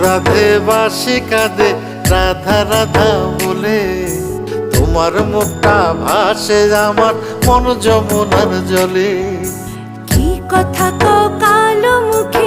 রাধে বাসি কাঁদে রাধা রাধা বলে, তোমার মুখটা ভাসে আমার মন যমুনার জলে। কি কথা কও কালো মুখে